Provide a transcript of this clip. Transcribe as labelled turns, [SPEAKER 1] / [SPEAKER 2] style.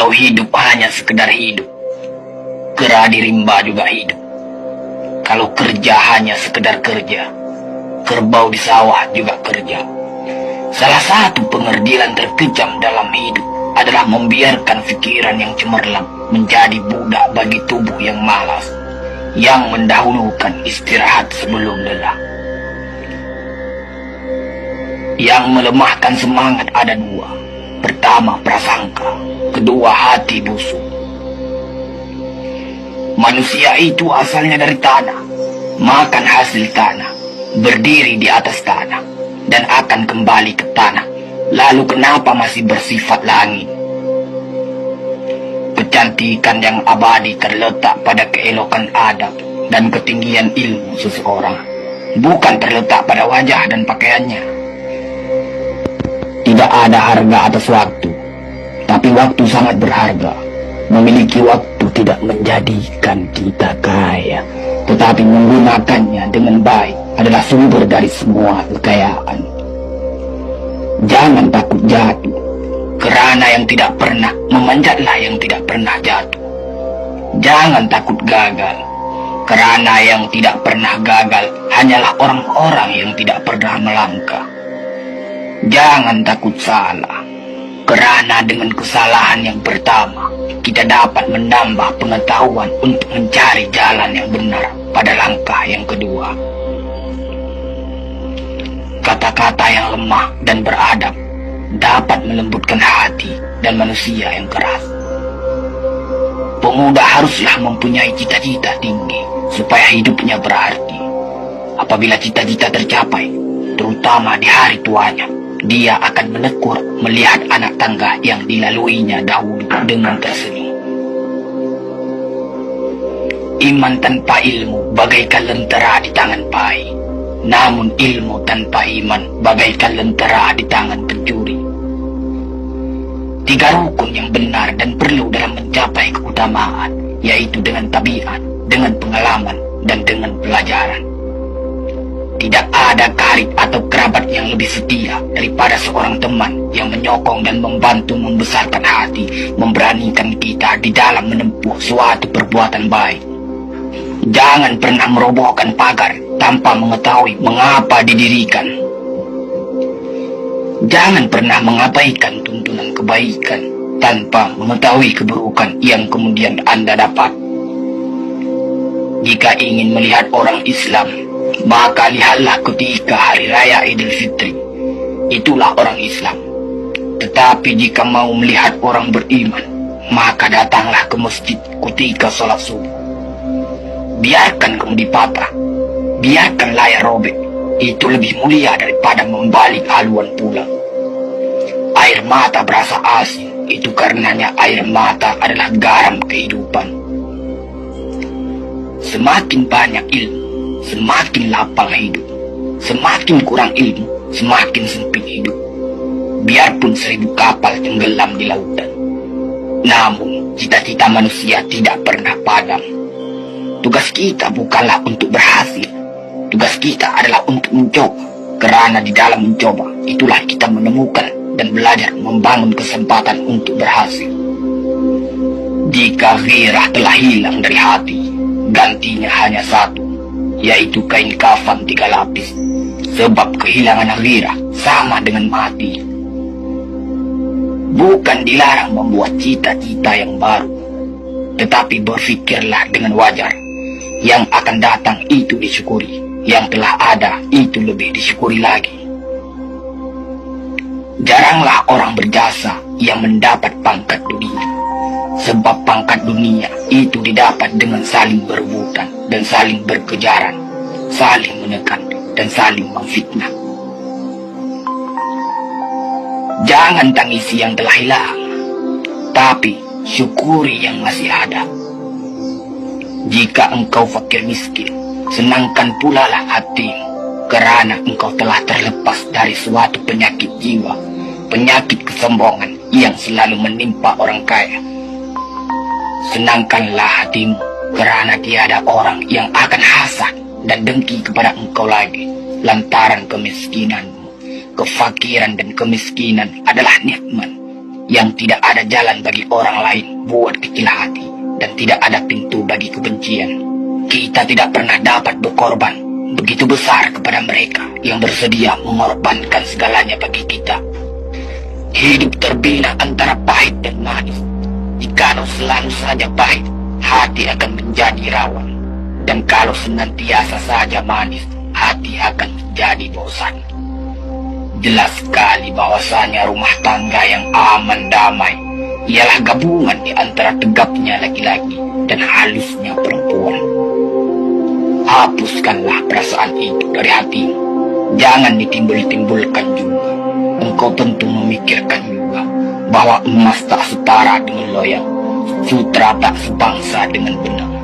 [SPEAKER 1] Kalau hidup hanya sekedar hidup, kera di rimba juga hidup. Kalau kerja hanya sekedar kerja, kerbau di sawah juga kerja. Salah satu pengerdilan terkejam dalam hidup adalah membiarkan pikiran yang cemerlang menjadi budak bagi tubuh yang malas, yang mendahulukan istirahat sebelum lelah. Yang melemahkan semangat ada dua. Pertama, prasangka. Kedua, hati busuk. Manusia itu asalnya dari tanah, makan hasil tanah, berdiri di atas tanah, dan akan kembali ke tanah. Lalu kenapa masih bersifat langit? Kecantikan yang abadi terletak pada keelokan adab dan ketinggian ilmu seseorang, bukan terletak pada wajah dan pakaiannya. Tidak ada harga atas waktu, tapi waktu sangat berharga. Memiliki waktu tidak menjadikan kita kaya, tetapi menggunakannya dengan baik adalah sumber dari semua kekayaan. Jangan takut jatuh, kerana yang tidak pernah memanjatlah yang tidak pernah jatuh. Jangan takut gagal, kerana yang tidak pernah gagal hanyalah orang-orang yang tidak pernah melangkah. Jangan takut salah, kerana dengan kesalahan yang pertama, kita dapat menambah pengetahuan untuk mencari jalan yang benar pada langkah yang kedua. Kata-kata yang lemah dan beradab dapat melembutkan hati dan manusia yang keras. Pemuda haruslah mempunyai cita-cita tinggi supaya hidupnya berarti. Apabila cita-cita tercapai, terutama di hari tuanya, dia akan menekur melihat anak tangga yang dilaluinya dahulu dengan tersenyum. Iman tanpa ilmu bagaikan lentera di tangan pai, namun ilmu tanpa iman bagaikan lentera di tangan pencuri. Tiga rukun yang benar dan perlu dalam mencapai keutamaan, yaitu dengan tabiat, dengan pengalaman, dan dengan pelajaran. Tidak ada karib atau kerabat yang lebih setia daripada seorang teman yang menyokong dan membantu membesarkan hati, memberanikan kita di dalam menempuh suatu perbuatan baik. Jangan pernah merobohkan pagar tanpa mengetahui mengapa didirikan. Jangan pernah mengabaikan tuntunan kebaikan tanpa mengetahui keburukan yang kemudian Anda dapat. Jika ingin melihat orang Islam, maka lihatlah ketika hari raya Idul Fitri. Itulah orang Islam. Tetapi jika mau melihat orang beriman, maka datanglah ke masjid ketika sholat subuh. Biarkan kemudi patah, biarkan layar robek, itu lebih mulia daripada membalik haluan pulang. Air mata berasa asin, itu karenanya air mata adalah garam kehidupan. Semakin banyak ilmu, semakin lapang hidup. Semakin kurang ilmu, semakin sempit hidup. Biarpun 1000 kapal tenggelam di lautan, namun cita-cita manusia tidak pernah padam. Tugas kita bukanlah untuk berhasil, tugas kita adalah untuk mencoba. Kerana di dalam mencoba, itulah kita menemukan dan belajar membangun kesempatan untuk berhasil. Jika ghirah telah hilang dari hati, gantinya hanya satu, yaitu kain kafan 3 lapis. Sebab kehilangan ghirah sama dengan mati. Bukan dilarang membuat cita-cita yang baru, tetapi berfikirlah dengan wajar. Yang akan datang itu disyukuri, yang telah ada itu lebih disyukuri lagi. Jaranglah orang berjasa yang mendapat pangkat dunia, sebab pangkat dunia itu didapat dengan saling berebutan dan saling berkejaran, saling menekan dan saling memfitnah. Jangan tangisi yang telah hilang, tapi syukuri yang masih ada. Jika engkau fakir miskin, senangkan pula lah hatimu, kerana engkau telah terlepas dari suatu penyakit jiwa, penyakit kesombongan yang selalu menimpa orang kaya. Senangkanlah hatimu, kerana tiada orang yang akan hasad dan dengki kepada engkau lagi, lantaran kemiskinanmu. Kefakiran dan kemiskinan adalah nikmat, yang tidak ada jalan bagi orang lain buat kecil hati, dan tidak ada pintu bagi kebencian. Kita tidak pernah dapat berkorban begitu besar kepada mereka yang bersedia mengorbankan segalanya bagi kita. Hidup terbina antara pahit dan manis. Jikalau selalu saja pahit, hati akan menjadi rawan. Dan kalau senantiasa saja manis, hati akan menjadi bosan. Jelas sekali bahwasanya rumah tangga yang aman damai ialah gabungan di antara tegapnya laki-laki dan halusnya perempuan. Hapuskanlah perasaan itu dari hatimu. Jangan ditimbul-timbulkan juga. Engkau tentu memikirkan juga bahwa emas tak setara dengan loyang, sutra tak sebangsa dengan benang.